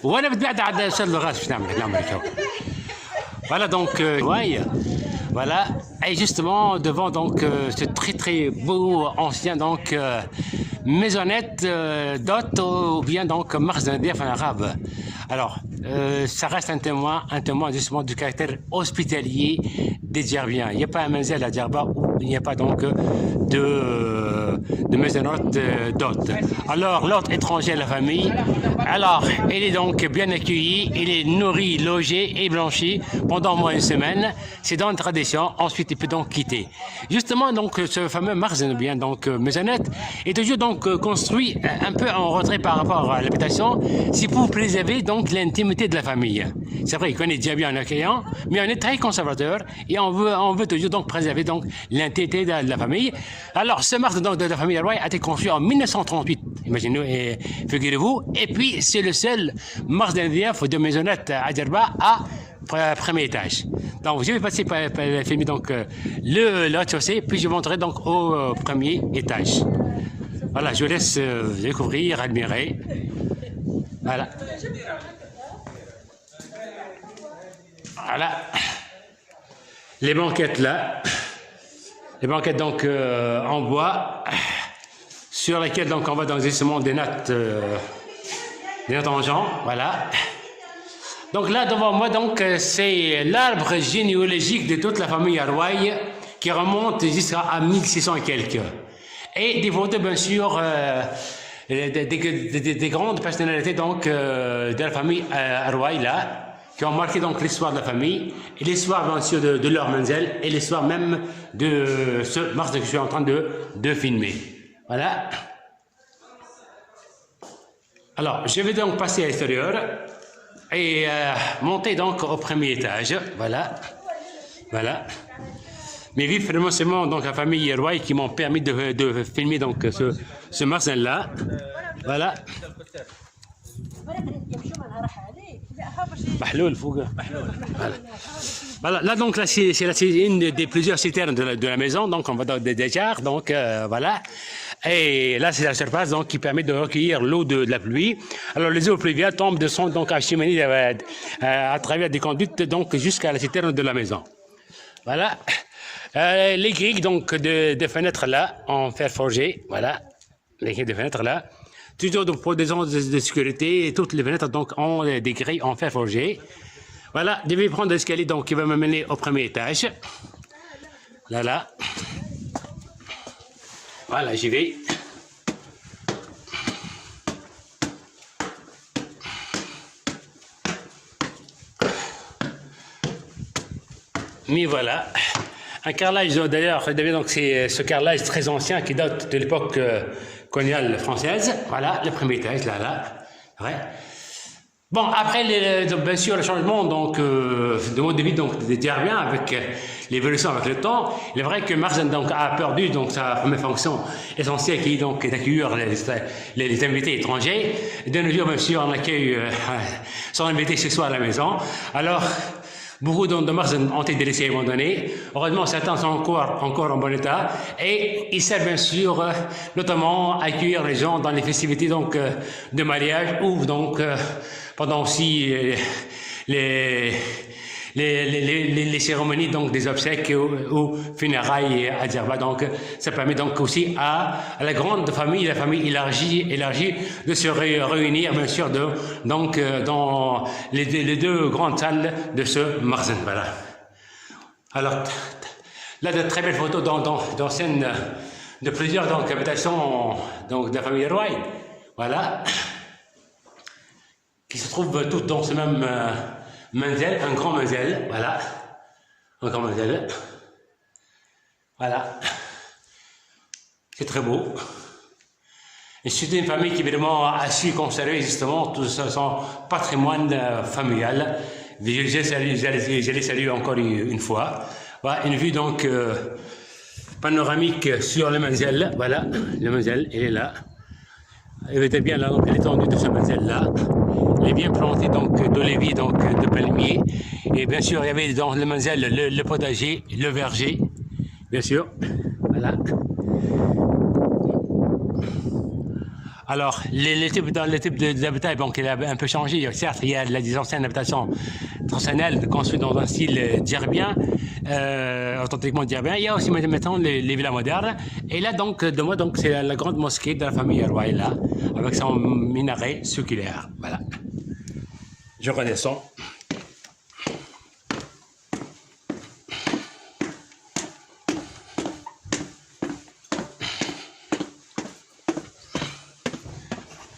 وانا بتبعد على الشر الغاز باش نعمل هيك. Voilà donc ouais, voilà et justement devant donc ce très très beau ancien donc maisonnette d'hôte ou bien donc magasin en arabe. Alors ça reste un témoin justement du caractère hospitalier des Djerbiens. Il n'y a pas un manzil à Djerba où il n'y a pas donc de maisonnette d'hôte. Alors l'hôte étranger à la famille, alors il est donc bien accueilli, il est nourri, logé et blanchi pendant au moins une semaine. C'est dans une tradition. Ensuite il peut donc quitter. Justement donc ce fameux magasin bien donc maisonnette est toujours donc construit un peu en retrait par rapport à l'habitation, si pour préserver donc l'intimité de la famille. C'est vrai qu'on est déjà bien accueillant, mais on est très conservateur et on veut toujours donc préserver donc l'intimité de la famille. Alors ce magasin donc de la famille Roy a été construit en 1938, imaginez-vous et figurez-vous, et puis c'est le seul magasin de maisonnette à Djerba à premier étage. Donc je vais passer par filmer donc le rez-de-chaussée, puis je montrerai donc au premier étage. Voilà, je vous laisse découvrir, admirer. Voilà. Voilà. Les banquettes là. Les banquettes donc en bois, sur lesquelles donc on va dans justement des nattes en genre. Voilà. Donc là devant moi donc c'est l'arbre généalogique de toute la famille Arouaï qui remonte jusqu'à 1600 et quelques. Et des photos bien sûr des grandes personnalités donc de la famille Arouaï là, qui ont marqué donc l'histoire de la famille et l'histoire bien sûr de leur manzel et l'histoire même de ce mars que je suis en train de filmer. Voilà. Alors je vais donc passer à l'extérieur et monter donc au premier étage. Voilà. Voilà. Mes vifs remerciements donc à la famille Roy qui m'ont permis de filmer donc ce magasin là. Voilà. Voilà. Là donc là c'est une des plusieurs citernes de la maison, donc on va dans des jarres, donc voilà. Et là c'est la surface donc qui permet de recueillir l'eau de la pluie. Alors les eaux pluviales tombent de son donc acheminées à travers des conduites donc jusqu'à la citerne de la maison. Voilà. Les grilles donc de fenêtres là en fer forgé, voilà. Les grilles de fenêtres là. Toujours donc pour des raisons de sécurité, toutes les fenêtres donc ont des grilles en fer forgé. Voilà, je vais prendre l'escalier donc qui va me mener au premier étage. Là. Voilà, j'y vais. Mais voilà. Un carrelage d'ailleurs, donc c'est ce carrelage très ancien qui date de l'époque coloniale française. Voilà, le premier étage, là. Ouais. Bon, après, bien sûr, le changement donc, de mode de vie donc, des Djerbiens avec l'évolution avec le temps, il est vrai que Marzen donc, a perdu donc, sa première fonction essentielle qui est donc d'accueillir les invités étrangers. De nos jours, bien sûr, on accueille son invité chez soi à la maison. Alors, beaucoup de marges ont été délaissés à un moment donné. Heureusement, certains sont encore en bon état. Et ils servent bien sûr, notamment, à accueillir les gens dans les festivités donc, de mariage ou donc pendant aussi les cérémonies donc, des obsèques ou funérailles à Djerba. Donc, ça permet donc aussi à la grande famille, la famille élargie de se réunir, bien sûr, donc, dans les deux grandes salles de ce magasin. Voilà. Alors, là, de très belles photos d'anciennes, de plusieurs donc, habitations donc, de la famille Roy. Voilà. Qui se trouvent toutes dans ce même manzel, un grand manzel, voilà, un grand manzel, voilà, c'est très beau. Et c'est une famille qui évidemment a su conserver justement tout son patrimoine familial. Je les salue encore une fois. Voilà, une vue donc panoramique sur le manzel, voilà, le manzel, il est là. Il était bien là, donc l'étendue de ce manzel là. Il est bien planté donc d'oliviers, donc de palmiers. Et bien sûr, il y avait dans le manzel le potager, le verger, bien sûr. Voilà. Alors, les types d'habitat, donc, il a un peu changé. Certes, il y a des anciennes habitations traditionnelles construites dans un style djerbien, authentiquement djerbien. Il y a aussi maintenant les villas modernes. Et là, donc, de moi, donc, c'est la grande mosquée de la famille Rouaïla, avec son minaret circulaire. Voilà. Je redescends.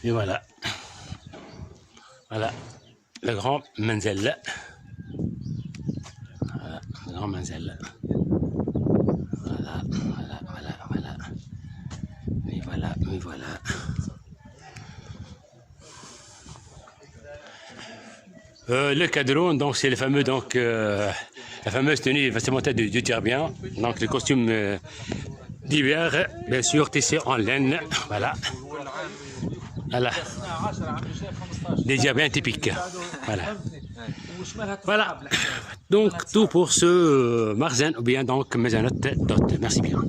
Et voilà. Voilà. Le grand Menzel. Voilà. Le grand Menzel. Voilà. Voilà. Voilà. Voilà. Et voilà. Et voilà. Le cadron, donc c'est le fameux, donc la fameuse tenue vestimentaire du Djerbien. Donc le costume d'hiver, bien sûr, tissé en laine. Voilà. Voilà. Des Djerbiens typiques. Voilà. Voilà. Donc tout pour ce Marzen ou bien donc Maisonette Dot. Merci bien.